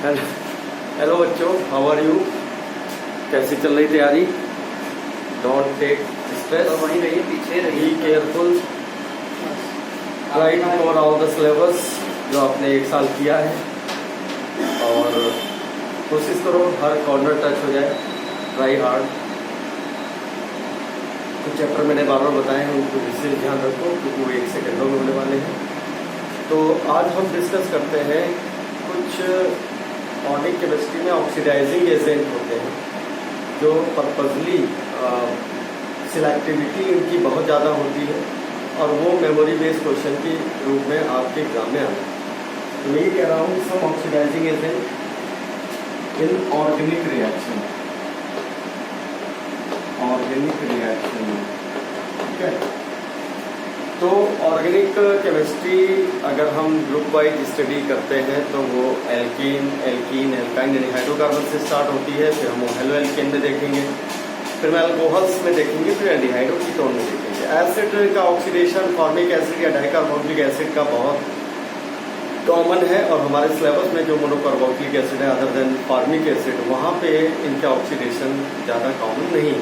Hello बच्चों, how are you? कैसी चल रही तैयारी? डोंट टेक स्ट्रेस, वहीं रहिए, पीछे रहिए, be careful, try to cover all the syllabus जो आपने एक साल किया है और कोशिश करो हर कॉर्नर टच हो जाए। Try hard. कुछ चैप्टर मैंने बार बार बताए हैं, उनको विशेष ध्यान रखो क्योंकि वो 1 सेकंडों में होने वाले हैं। तो आज हम डिस्कस करते हैं कुछ ऑर्गेनिक केमिस्ट्री में ऑक्सीडाइजिंग एजेंट होते हैं जो पर्पजली सिलेक्टिविटी इनकी बहुत ज़्यादा होती है और वो मेमोरी बेस्ड क्वेश्चन के रूप में आपके एग्जाम में आना है। तो मैं ये कह रहा हूँ some oxidising agent in organic reaction, ठीक है। तो ऑर्गेनिक केमिस्ट्री अगर हम ग्रुप वाइज स्टडी करते हैं तो वो एल्कीन, एल्काइन यानी हाइड्रोकार्बन से स्टार्ट होती है, फिर हम हेलो एल्केन में देखेंगे, फिर हम अल्कोहल्स में देखेंगे, फिर एल्डिहाइड और कीटोन में देखेंगे। एसिड का ऑक्सीडेशन फॉर्मिक एसिड या डाइकार्बोक्सिलिक एसिड का बहुत कॉमन है और हमारे सिलेबस में जो मोनोकार्बोक्सिलिक एसिड है अदर देन फॉर्मिक एसिड, वहाँ पे इनका ऑक्सीडेशन ज़्यादा कॉमन नहीं।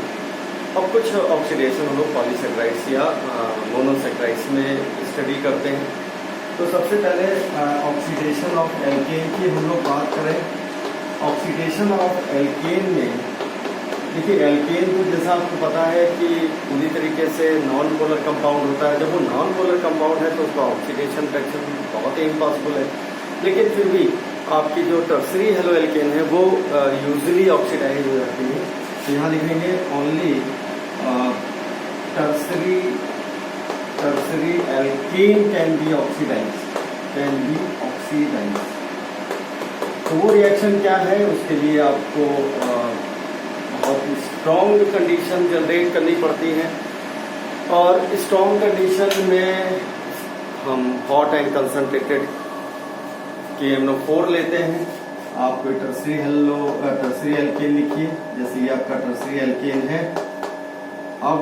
और कुछ ऑक्सीडेशन हम लोग पॉलीसेक्राइड्स या मोनोसेक्राइड्स में स्टडी करते हैं। तो सबसे पहले ऑक्सीडेशन ऑफ एल्केन की हम लोग बात करें। ऑक्सीडेशन ऑफ एल्केन में देखिए, एल्केन तो जैसा आपको पता है कि पूरी तरीके से नॉन पोलर कंपाउंड होता है। जब वो नॉन पोलर कंपाउंड है तो उसका ऑक्सीडेशन रिएक्शन बहुत ही इम्पॉसिबल है, लेकिन फिर भी आपकी जो टर्सरी हेलो एल्केन है वो यूजुअली ऑक्सीडाइज हो जाती है। तो यहाँ लिखेंगे only tertiary alkane can be oxidise. तो वो रिएक्शन क्या है, उसके लिए आपको बहुत स्ट्रॉन्ग कंडीशन जनरेट करनी पड़ती है और स्ट्रॉन्ग कंडीशन में हम हॉट एंड कंसंट्रेटेड KMnO4 लेते हैं। आप कोई टर्सरी एल्केन लिखिए, जैसे ये आपका टर्सरी एल्केन है। अब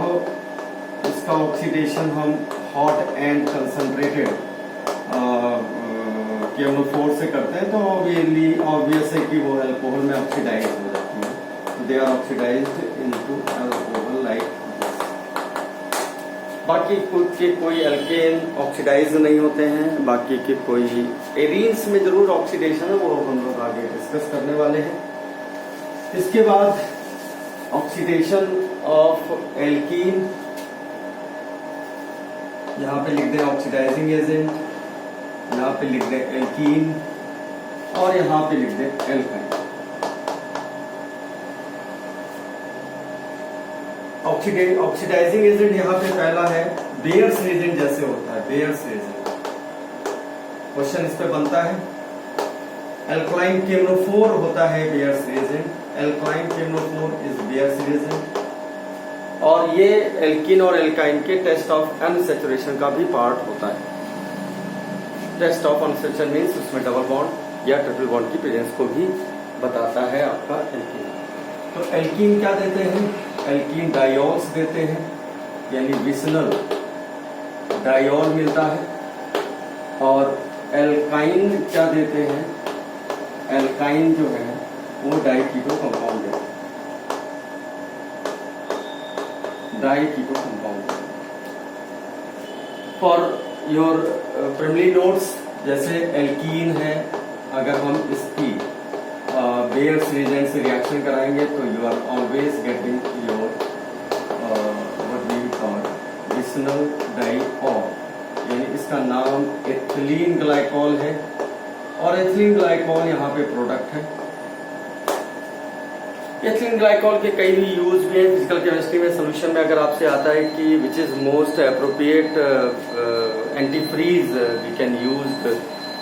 इसका ऑक्सीडेशन हम हॉट एंड कंसंट्रेटेड KMnO4 से करते हैं, तो ऑब्वियस है कि वो अल्कोहल में ऑक्सीडाइज हो जाती है। तो they are oxidised into alcohol like this. बाकी के कोई एल्केन ऑक्सीडाइज नहीं होते हैं, बाकी के कोई एरीन्स में जरूर ऑक्सीडेशन है, वो हम लोग आगे डिस्कस करने वाले हैं। इसके बाद ऑक्सीडेशन ऑफ एल्कीन, यहाँ पे लिख दें ऑक्सीडाइजिंग एजेंट, यहाँ पे लिख दें एल्कीन और यहाँ पे लिख दें एल्काइन। ऑक्सीडाइजिंग एजेंट यहाँ पे पहला है बेयर्स एजेंट, जैसे होता है बेयर्स एजेंट। क्वेश्चन इस पे बनता है। एल्कलाइन KMnO4 होता है Baeyer's agent. Alkaline KMnO4 is Baeyer's agent. और ये एल्कीन और एल्काइन के टेस्ट ऑफ अनसैचुरेशन का भी पार्ट होता है। टेस्ट ऑफ अनसैचुरेशन मीन्स उसमें डबल बॉन्ड या ट्रिपल बॉन्ड की प्रेजेंस को भी बताता है आपका एल्कीन। तो एल्कीन क्या देते हैं? एल्कीन डायोल्स देते हैं, यानी विसनल डायोल मिलता है। और एल्काइन क्या देते हैं? एल्काइन जो है वो डाइकीटो कंपाउंड है, diketo compound. For your preliminary notes, जैसे एल्कीन है, अगर हम इसकी बेयर्स रिएजेंट से रिएक्शन कराएंगे तो you are always getting your what we call vicinal diol, यानी इसका नाम एथिलीन ग्लाइकॉल है और एथिलीन ग्लाइकॉल यहाँ पे प्रोडक्ट है। एथिलीन ग्लाइकॉल के कई भी यूज भी हैं फिजिकल केमिस्ट्री में। सोल्यूशन में अगर आपसे आता है कि which is most appropriate antifreeze we can use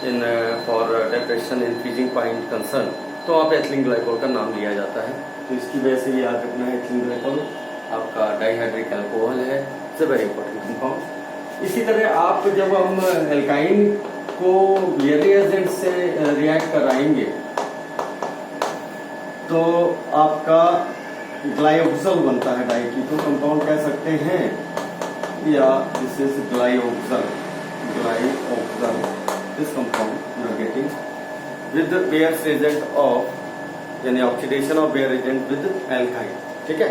in for depression in freezing point concern, तो वहाँ पे एथिलीन ग्लाइकॉल का नाम लिया जाता है। तो इसकी वजह से ये याद रखना है, एथिलीन ग्लाइकॉल आपका डाइहाइड्रिक अल्कोहल है, it's a very important compound. इसी तरह आप जब हम एल्काइन को बेयरी एजेंट से रिएक्ट कराएंगे तो आपका ग्लाइओक्सल बनता है, डाइकीटो कंपाउंड कह सकते हैं, या this is glyoxal, this compound you are getting with Baeyer's agent of, यानी oxidation of Baeyer agent with alkyne. ठीक है।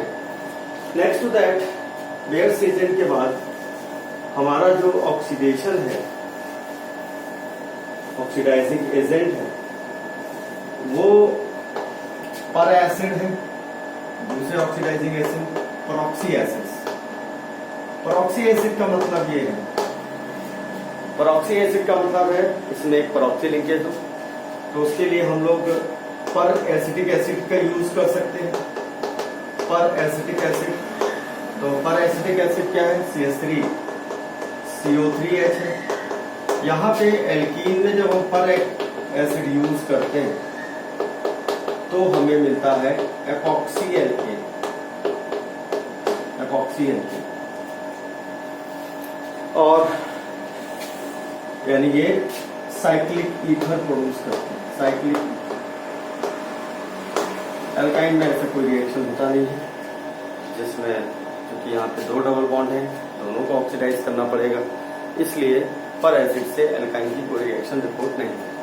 Next to that, Baeyer's agent के बाद हमारा जो ऑक्सीडेशन है, ऑक्सीडाइजिंग एजेंट है, वो पर एसिड है। दूसरे oxidising acid peroxy acid. Peroxy acid का मतलब ये है, परऑक्सी एसिड का मतलब है इसमें एक परऑक्सी लिंकेज हो, तो उसके लिए हम लोग पर एसिटिक एसिड का यूज कर सकते हैं। पर एसिटिक एसिड, तो पर एसिटिक एसिड क्या है? CH3 CO3H है। यहाँ पे एल्कीन में जब हम पर एसिड यूज करते हैं तो हमें मिलता है एपॉक्सी एल्केन। एपॉक्सी एल्केन, और यानी ये साइक्लिक ईथर प्रोड्यूस करते हैं। साइक्लिक एल्काइन में ऐसा कोई रिएक्शन होता नहीं है, जिसमें क्योंकि यहाँ पे दो डबल बॉन्ड हैं, दोनों को ऑक्सीडाइज करना पड़ेगा, इसलिए पर एसिड से एल्काइन की कोई रिएक्शन रिपोर्ट नहीं है।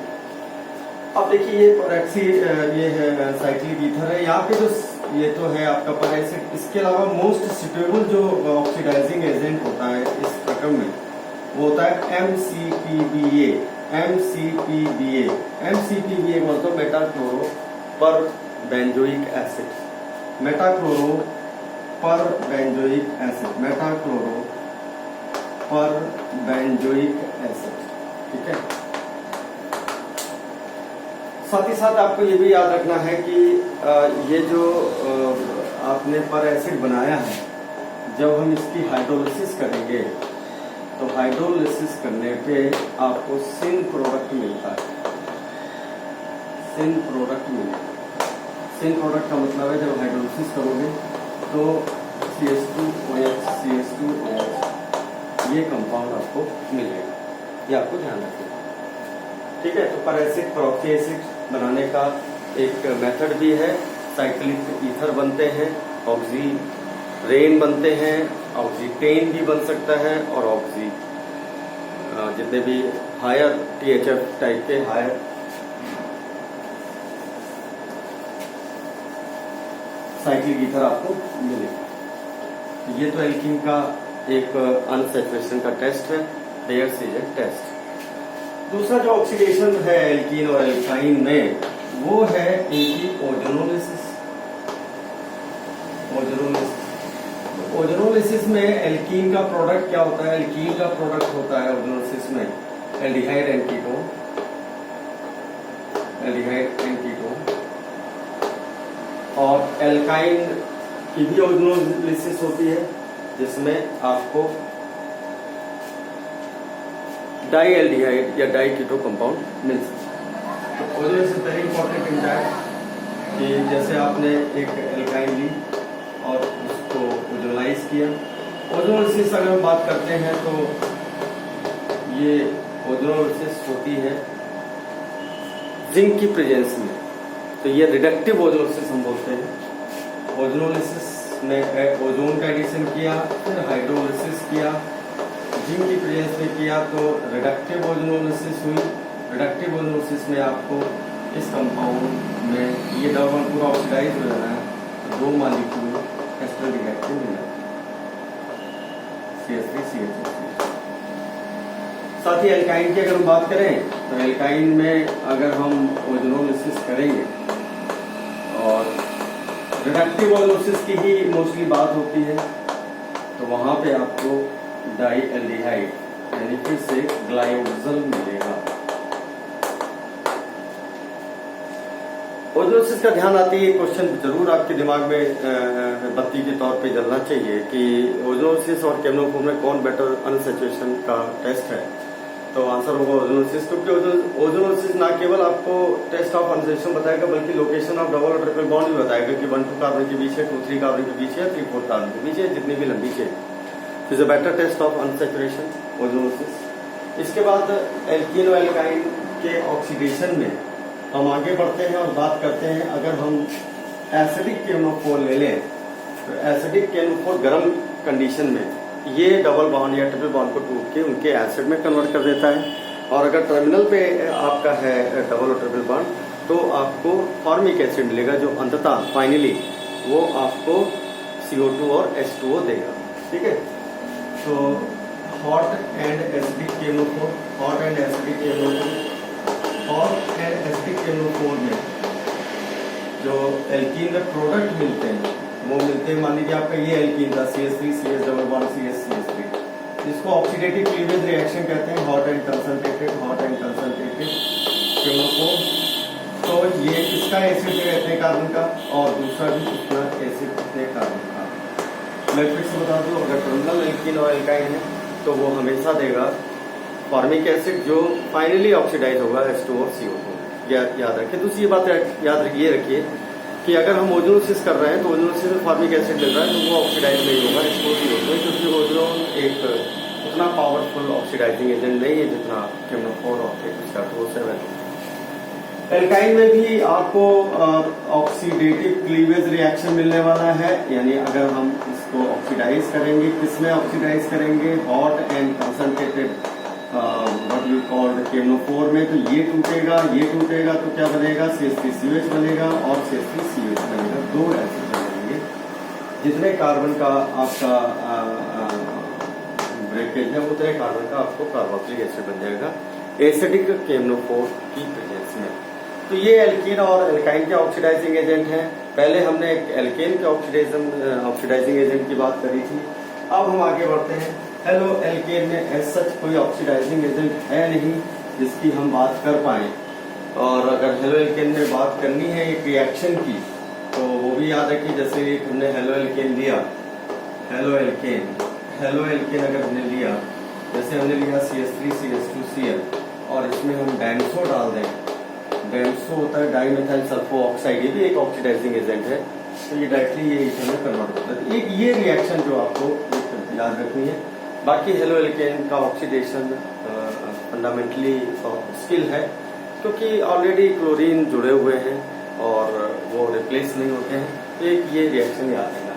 अब देखिए ये परऑक्सी, ये है साइक्लिक ईथर है। यहाँ पे जो ये तो है आपका पर एसिड, इसके अलावा मोस्ट सुटेबल जो ऑक्सीडाइजिंग एजेंट होता है इस रकम में, वो होता है MCPBA। MCPBA, MCPBA बोलते हो मेटाक्लोरो पर बेंजोइक एसिड। मेटाक्लोरो पर बेंजोइक एसिड, मेटाक्लोरो पर बेंजोइक एसिड। ठीक है। साथ ही साथ आपको ये भी याद रखना है कि ये जो आपने पर एसिड बनाया है, जब हम इसकी हाइड्रोलिसिस करेंगे तो हाइड्रोलिसिस करने पे आपको सिन प्रोडक्ट मिलता है। सिन प्रोडक्ट मिलेगा। सिन प्रोडक्ट का मतलब है जब हाइड्रोलिसिस करोगे तो CH2OH, CH2OH ये कंपाउंड आपको मिलेगा, ये आपको ध्यान रखना। ठीक है। तो पर एसिड, परऑक्सी एसिड बनाने का एक मेथड भी है। साइक्लिक ईथर बनते हैं, ऑक्सीरेन बनते हैं, ऑक्सीटेन भी बन सकता है, और ऑक्सी जितने भी हायर THF टाइप के हायर साइक्लिक ईथर आपको मिलेगा। ये तो एल्कीन का एक अनसैचुरेशन का टेस्ट है, बेयर्स एजेंट टेस्ट। दूसरा जो ऑक्सीडेशन है एल्कीन और एल्काइन में, वो है इनकी ओजोनोलिसिस। ओजोनोलिसिस, ओजोनोलिसिस में एल्कीन का प्रोडक्ट क्या होता है? एल्कीन का प्रोडक्ट होता है ओजोनोलिसिस में aldehyde and ketone. Aldehyde and ketone, और एल्काइन की भी ओजोनोलिसिस होती है, जिसमें आपको डाई एल्डिहाइड या डाई कीटो कंपाउंड मिल सकता है। तो ozonolysis very important in that कि जैसे आपने एक एल्काइन ली और उसको ओजोनलाइज किया। ओजोनोलिसिस अगर हम बात करते हैं तो ये ओजोनोलिसिस होती है जिंक की प्रेजेंस में, तो ये रिडक्टिव ओजोनोलिसिस हम बोलते हैं। ओजोनोलिसिस में ओजोन का एडिशन किया, फिर हाइड्रोलिसिस किया, जिंक की प्रेजेंस में किया, तो रिडक्टिव ओजोनोलिसिस हुई। रिडक्टिव ओजोनोलिसिस में आपको इस कंपाउंड में ये डबल बॉन्ड पूरा ऑक्सीडाइज हो जाना है, तो दो मॉलिक्यूल एस्टर रिएक्टिव मिला CH3CH2। साथ ही एल्काइन की अगर हम बात करें तो एल्काइन में अगर हम ओजोनोलिसिस करेंगे, और रिडक्टिव ओजोनोलिसिस की ही मोस्टली बात होती है, तो वहां पे आपको डाई एल्डिहाइड यानी फिर से ग्लाइकोजल मिलेगा। ओजोनोलिसिस का ध्यान आते ही क्वेश्चन जरूर आपके दिमाग में बत्ती के तौर पे जलना चाहिए कि ओजोनोलिसिस और केमोफोर में कौन बेटर अनसैचुरेशन का टेस्ट है। तो आंसर होगा ओजोनोलिसिस, क्योंकि ओजोनोलिसिस ना केवल आपको टेस्ट ऑफ अनसैचुरेशन बताएगा, बल्कि लोकेशन ऑफ डबल और ट्रिपल बॉन्ड भी बताएगा कि 1-2 कार्बन के बीच है, 2-3 कार्बन के बीच है, 3-4 कार्बन के बीच है, जितनी भी लंबी chain. Is a better test of unsaturation ozonolysis. इसके बाद एल्कीन और एल्काइन के ऑक्सीडेशन में हम आगे बढ़ते हैं और बात करते हैं, अगर हम एसिडिक केमोफोर ले लें तो एसिडिक केमोफोर गर्म कंडीशन में ये डबल बॉन्ड या ट्रिपल बॉन्ड को टूट के उनके एसिड में कन्वर्ट कर देता है, और अगर टर्मिनल पे आपका है डबल और ट्रिपल बॉन्ड तो आपको फॉर्मिक एसिड मिलेगा, जो अंततः फाइनली वो आपको CO2 और H2O देगा। ठीक है, तो hot and acidic chemophore, hot and acidic chemophore में जो एल्कीन में प्रोडक्ट मिलते हैं वो मिलते हैं, मान लीजिए आपका ये एल्कीन था CH3 CH double bond CH3, जिसको ऑक्सीडेटिव क्लीवेज रिएक्शन कहते हैं, हॉट एंड कंसंट्रेटेड केमोफोर। तो ये इसका एसिड देगा इतने कार्बन का और दूसरा भी इतना एसिड इतने कार्बन का। मैं फिर से बता दूं, अगर टर्मिनल एल्कीन और एल्काइन है तो वो हमेशा देगा फॉर्मिक एसिड जो फाइनली ऑक्सीडाइज होगा H2 और CO2। याद रखिए। दूसरी बात ये रखिए कि अगर हम ओजोनोसिस कर रहे हैं तो ओजोनोसिस में फॉर्मिक एसिड मिल रहा है तो वो ऑक्सीडाइज नहीं होगा H2O CO2, क्योंकि ओजोन एक उतना पावरफुल ऑक्सीडाइजिंग एजेंट नहीं है जितना केमोफोर और H2O7। एल्काइन में भी आपको ऑक्सीडेटिव क्लीवेज रिएक्शन मिलने वाला है, यानी अगर हम इसको ऑक्सीडाइज करेंगे, किसमें ऑक्सीडाइज करेंगे, hot and concentrated what we called chemophore में, तो ये टूटेगा तो क्या बनेगा, CH3COH बनेगा और CH3COH बनेगा, दो एसिड बनेंगे। जितने कार्बन का आपका ब्रेकेज है उतने कार्बन का आपको कार्बोक्सिलिक एसिड बन जाएगा एसिडिक केमोफोर की प्रेजेंस में। तो ये एल्कीन और एल्काइन के ऑक्सीडाइजिंग एजेंट हैं। पहले हमने एक एल्केन के ऑक्सीडाइजिंग एजेंट की बात करी थी। अब हम आगे बढ़ते हैं। हेलो एल्केन में एज सच कोई ऑक्सीडाइजिंग एजेंट है नहीं जिसकी हम बात कर पाए, और अगर हेलो एल्केन में बात करनी है एक रिएक्शन की तो वो भी याद रखिए। जैसे हमने हेलो एल्केन लिया, हेलो एल्केन अगर हमने लिया, जैसे हमने लिया CH3CH2Cl और इसमें हम बेंसो डाल दें, बेंसो होता है डाइमेथाइल सल्फो ऑक्साइड, ये भी एक ऑक्सीडाइजिंग एजेंट है, तो ये डायरेक्टली ये इथेन में कन्वर्ट होता है। एक ये रिएक्शन जो आपको याद रखनी है। बाकी हेलो एल्केन का ऑक्सीडेशन फंडामेंटली स्किल है, क्योंकि ऑलरेडी क्लोरीन जुड़े हुए हैं और वो रिप्लेस नहीं होते हैं, तो एक ये रिएक्शन याद रखना।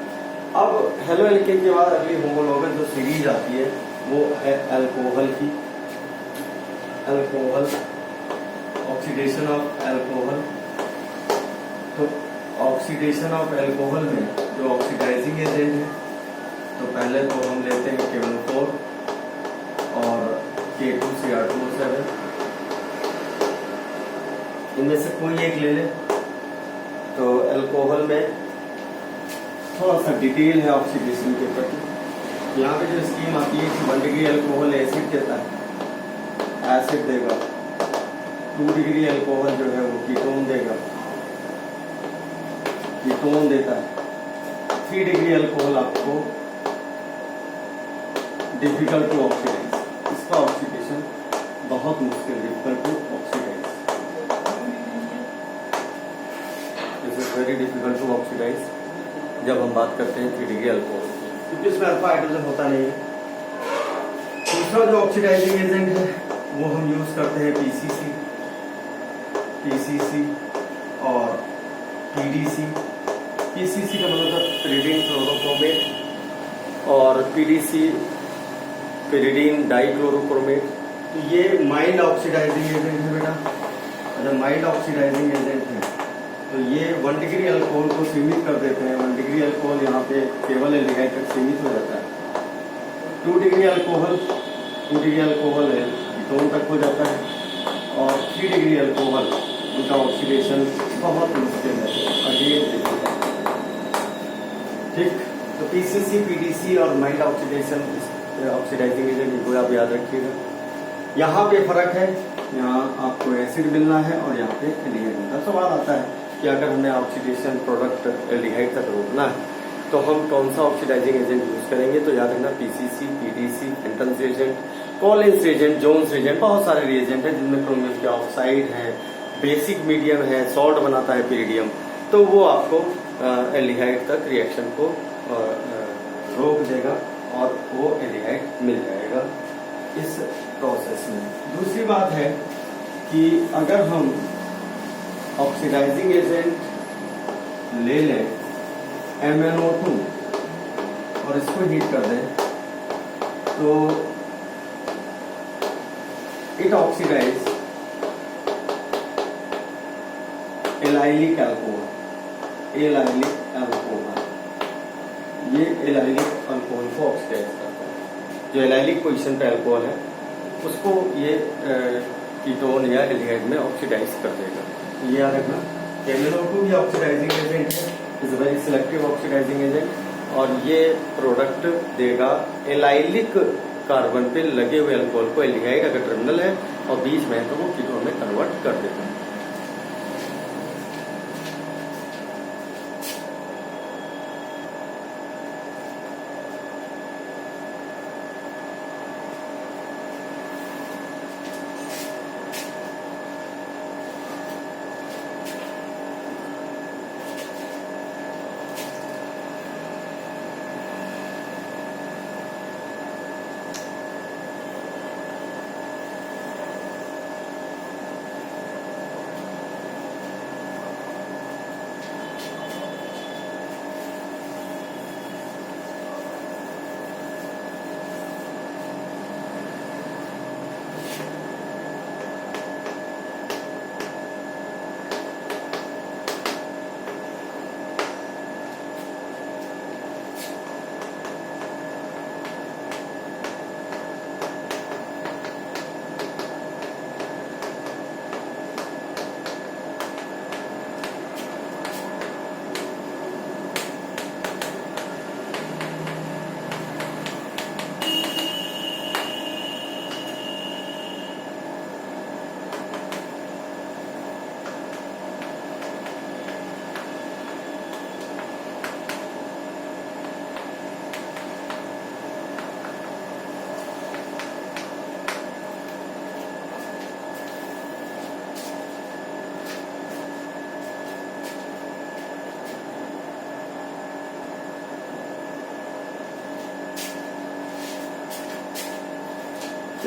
अब हेलो एल्केन के बाद अगली होमोलॉगस जो सीरीज आती है वो है अल्कोहल की। Alcohol, oxidation of alcohol. तो ऑक्सीडेशन ऑफ अल्कोहल में जो ऑक्सीडाइजिंग एजेंट है, तो पहले तो हम लेते हैं केमोफोर और K2Cr2O7, इनमें से कोई एक ले ले। तो अल्कोहल में थोड़ा सा डिटेल है ऑक्सीडेशन के प्रति। यहाँ पे जो स्कीम आती है कि 1 डिग्री अल्कोहल एसिड देता है, एसिड देगा, 2 डिग्री अल्कोहल जो है वो कीटोन देगा, कीटोन देता है, 3 डिग्री अल्कोहल आपको डिफिकल्ट टू ऑक्सीडाइज, इसका ऑक्सीडेशन बहुत मुश्किल, difficult to oxidise, this is very difficult to oxidise जब हम बात करते हैं 3 डिग्री अल्कोहल, क्योंकि इसमें अल्फा हाइड्रोजन होता नहीं है। दूसरा जो ऑक्सीडाइजिंग एजेंट है वो हम यूज करते हैं PCC और PDC। PCC का मतलब था pyridine क्लोरोक्रोमेट और PDC pyridine डाइक्लोरोक्रोमेट। तो ये माइल्ड ऑक्सीडाइजिंग एजेंट है बेटा, अगर माइल्ड ऑक्सीडाइजिंग एजेंट है तो ये 1 डिग्री अल्कोहल को सीमित कर देते हैं। 1 डिग्री अल्कोहल यहाँ पे केवल एल्डिहाइड तक सीमित हो जाता है। 2 डिग्री अल्कोहल कीटोन तक हो जाता है और 3 डिग्री अल्कोहल उनका ऑक्सीडेशन बहुत मुश्किल है, अगेन ठीक। तो PCC, PDC और माइल्ड ऑक्सीडाइजिंग एजेंट इनको आप याद रखिएगा। यहाँ पे फर्क है, यहाँ आपको एसिड मिलना है और यहाँ पे एल्डिहाइड मिलता है। सवाल आता है कि अगर हमें ऑक्सीडेशन प्रोडक्ट एल्डिहाइड तक रोकना है तो हम कौन सा ऑक्सीडाइजिंग एजेंट यूज करेंगे, तो याद रखना PCC, PDC, पेंटेंस reagent, Collins reagent, Jones reagent, बहुत सारे रिएजेंट हैं जिनमें क्रोमियम के ऑक्साइड है, बेसिक मीडियम है, सॉल्ट बनाता है पिरिडियम, तो वो आपको एल्डिहाइड तक रिएक्शन को रोक देगा और वो एल्डिहाइड मिल जाएगा इस प्रोसेस में। दूसरी बात है कि अगर हम ऑक्सीडाइजिंग एजेंट ले लें MnO2 और इसको हीट कर दें तो it oxidise allylic alcohol. Allylic alcohol, ये एलाइलिक अल्कोहल को ऑक्सीडाइज करता है। जो एलाइलिक पोजीशन पे अल्कोहल है उसको ये कीटोन या एल्डिहाइड में ऑक्सीडाइज कर देगा। ये याद रखना, MnO2 भी ऑक्सीडाइजिंग एजेंट है, is a very selective oxidising agent, और ये प्रोडक्ट देगा एलाइलिक कार्बन पे लगे हुए अल्कोहल को, एल्डिहाइड अगर टर्मिनल है और बीच में है तो वो कीटोन में कन्वर्ट कर देता है।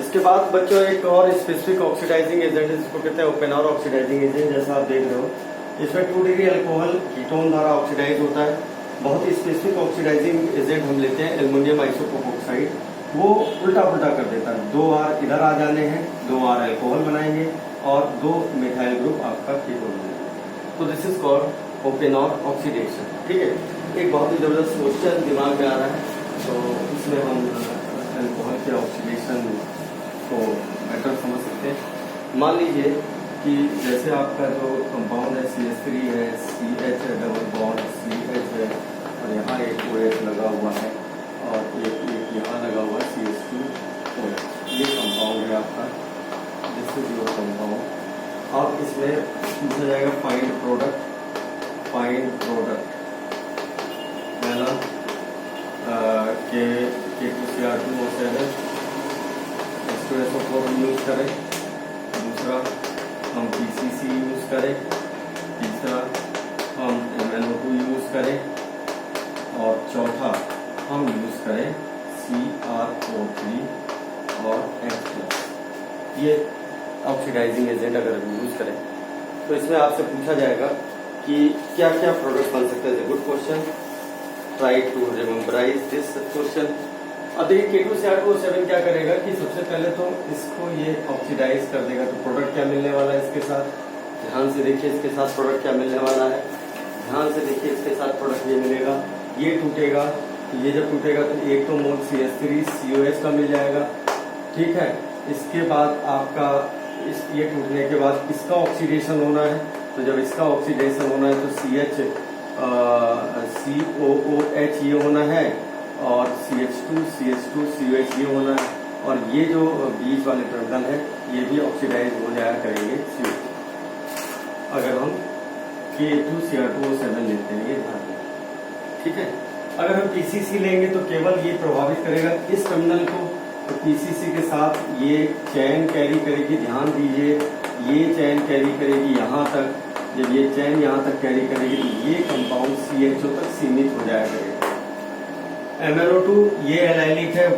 इसके बाद बच्चों एक और स्पेसिफिक ऑक्सीडाइजिंग एजेंट है जिसको कहते हैं ओपेनर ऑक्सीडाइजिंग एजेंट। जैसा आप देख रहे हो इसमें 2 डिग्री अल्कोहल कीटोन द्वारा ऑक्सीडाइज होता है। बहुत ही स्पेसिफिक ऑक्सीडाइजिंग एजेंट हम लेते हैं एल्युमिनियम आइसोप्रोपोक्साइड, वो उल्टा पुल्टा कर देता है। 2 R इधर आ जाने हैं, 2 R अल्कोहल बनाएंगे और 2 मिथाइल ग्रुप आपका कीटोन बनेगा। तो दिस इज कॉल्ड ओपेनर ऑक्सीडेशन। ठीक है, एक बहुत ही जबरदस्त क्वेश्चन दिमाग में आ रहा है, तो इसमें हम अल्कोहल के ऑक्सीडेशन को बेटर समझ सकते हैं। मान लीजिए कि जैसे आपका जो कंपाउंड है CH3 है, CH है, डबल बॉन्ड CH है, और यहाँ एक OH लगा हुआ है और एक यहाँ लगा हुआ है CH2OH। ये कंपाउंड है आपका, दिस इज योर कंपाउंड। अब इसमें पूछा जाएगा फाइंड प्रोडक्ट। फाइंड प्रोडक्ट पहला K2Cr2O7 SO4 यूज करें, दूसरा हम PCC यूज करें, तीसरा हम MnO2 यूज करें, और चौथा हम यूज करें CrO3 और H+। ये ऑक्सीडाइजिंग एजेंट अगर हम यूज करें तो इसमें आपसे पूछा जाएगा कि क्या क्या प्रोडक्ट बन सकता है। Good question, try to rememberise this question. अब देखिए K2Cr2O7 क्या करेगा कि सबसे पहले तो इसको ये ऑक्सीडाइज कर देगा। तो प्रोडक्ट क्या मिलने वाला है इसके साथ, ध्यान से देखिए इसके साथ प्रोडक्ट क्या मिलने वाला है, ध्यान से देखिए इसके साथ प्रोडक्ट ये मिलेगा। ये टूटेगा, ये जब टूटेगा तो एक तो मोल CH3COH का मिल जाएगा। ठीक है, इसके बाद आपका ये टूटने के बाद इसका ऑक्सीडेशन होना है। तो जब इसका ऑक्सीडेशन होना है तो COOH ये होना है और CH2COH ये होना है, और ये जो बीच वाले टर्मिनल है ये भी ऑक्सीडाइज हो जाया करेंगे CO। अगर हम K2Cr2O7 लेते हैं, ये ध्यान दें। ठीक है, अगर हम PCC लेंगे तो केवल ये प्रभावित करेगा इस टर्मिनल को। तो PCC के साथ ये चैन कैरी करेगी, ध्यान दीजिए, ये चैन कैरी करेगी यहाँ तक। जब ये चैन यहाँ तक कैरी करेगी तो ये कंपाउंड CHO तक सीमित हो जाया करेगा। MnO2 ये एलाइलिक है,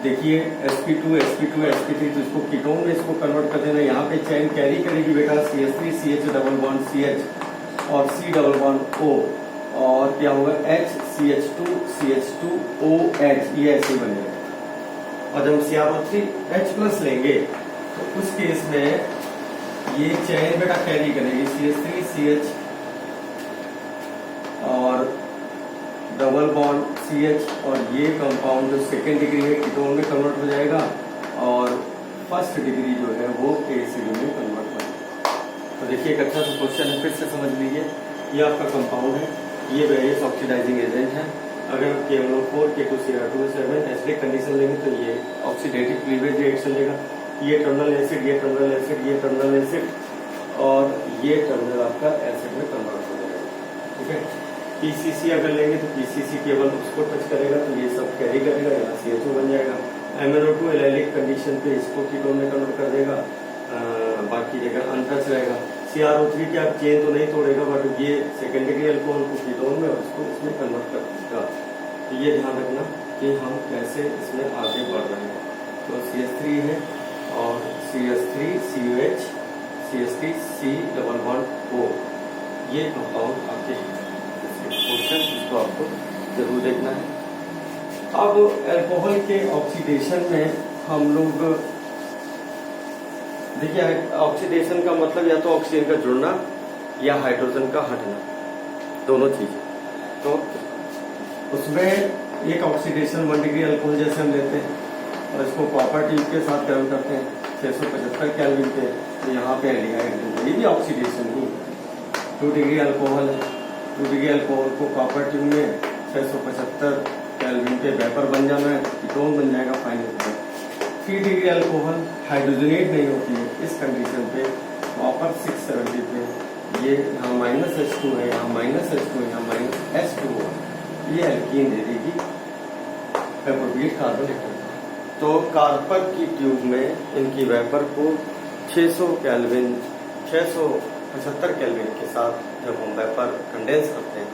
देखिए sp2 sp3, तो इसको कीटोन में इसको कन्वर्ट कर देना। यहाँ पे चैन कैरी करेगी बेटा CH3 CH double bond CH और C डबल बॉन्ड O, और क्या होगा H CH2 CH2OH, ये ऐसे बनेगा। और जब हम CrO3H+ लेंगे तो उस केस में ये चेन बेटा कैरी करेगी CH3 CH और डबल बॉन्ड CH, और ये कंपाउंड जो सेकेंड डिग्री है कीटोन में कन्वर्ट हो जाएगा और फर्स्ट डिग्री जो है वो ACD में कन्वर्ट हो जाएगा। तो देखिए एक अच्छा सा क्वेश्चन है, फिर से समझ लीजिए। ये आपका कंपाउंड है, ये वेरियस ऑक्सीडाइजिंग एजेंट है। अगर KMnO4 K2Cr2 एसिडिक कंडीशन लेंगे तो ये ऑक्सीडेटिव क्लीवेज रिएक्शन लेगा। ये टर्मिनल एसिड, ये टर्मिनल एसिड, ये टर्मिनल एसिड और ये टर्मिनल आपका एसिड में कन्वर्ट हो जाएगा। ठीक है। PCC अगर लेंगे तो PCC केवल उसको टच करेगा तो ये सब कैरी करेगा, यहाँ CHO बन जाएगा। MnO2 एलाइलिक कंडीशन पे इसको कीटोन में कन्वर्ट कर देगा, बाकी जगह अनटच रहेगा। CrO3 क्या चेन तो नहीं तोड़ेगा, बट ये सेकेंड डिग्री अल्कोहल को कीटोन में और उसको इसमें कन्वर्ट कर देगा। तो ये ध्यान रखना कि हम कैसे इसमें आगे बढ़ रहे हैं। तो CH3 है और CH3 COH CH3 C double bond O, ये कंपाउंड आपके क्वेश्चन, इसको आपको जरूर देखना है। अब अल्कोहल के ऑक्सीडेशन में हम लोग देखिए, ऑक्सीडेशन का मतलब या तो ऑक्सीजन का जुड़ना या हाइड्रोजन का हटना, दोनों चीजें। तो उसमें एक ऑक्सीडेशन 1 डिग्री अल्कोहल जैसे हम लेते हैं और इसको कॉपर ट्यूब के साथ गर्म करते हैं 675 केल्विन पे, तो यहाँ पे एल्डिहाइड, ये भी ऑक्सीडेशन ही। 2 डिग्री अल्कोहल है, 2 डिग्री अल्कोहल को कॉपर ट्यूब में 675 केल्विन पे वेपर बन जाना है, कीटोन बन जाएगा फाइनल। 3 डिग्री अल्कोहल हाइड्रोजनेट नहीं होती है, इस कंडीशन पे कॉपर 670 पे ये यहाँ -H2 है, यहाँ -H2 है, यहाँ -H2 है, ये एल्कीन दे देगी एप्रोप्रिएट कार्बन एटम। तो कार्पर की ट्यूब में इनकी वेपर को 675 केल्विन के साथ जब हम वेपर कंडेंस करते हैं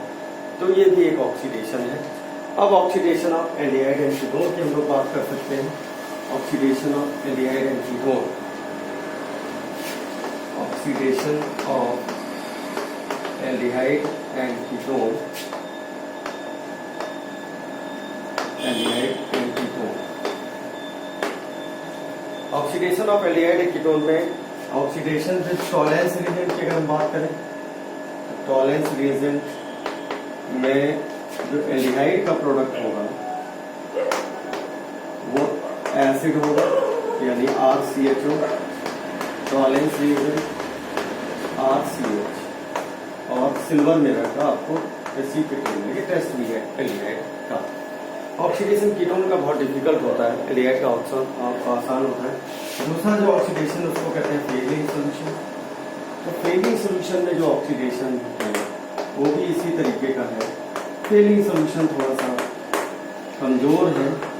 तो ये भी एक ऑक्सीडेशन है। अब oxidation of aldehyde and ketone की हम लोग बात कर सकते हैं। Oxidation of aldehyde and ketone, oxidation of aldehyde and ketone, aldehyde and ketone. Oxidation of aldehyde and ketone में ऑक्सीडेशन विद टॉलेंस रिएजेंट की अगर हम बात करें, टॉलेंस रिएजेंट में जो एल्डिहाइड का प्रोडक्ट होगा वो एसिड होगा, यानी RCHO, टॉलेंस रिएजेंट RCH, और सिल्वर मिरर का आपको रेसिप्रोकेटिंग टेस्ट भी है एल्डिहाइड का। ऑक्सीडेशन कीटोन का बहुत डिफिकल्ट होता है, एल्डिहाइड का आसान होता है। दूसरा जो ऑक्सीडेशन उसको कहते हैं फेलिंग सोल्यूशन। तो फेलिंग सोल्यूशन में जो ऑक्सीडेशन है वो भी इसी तरीके का है। फेलिंग सोल्यूशन थोड़ा सा कमजोर है,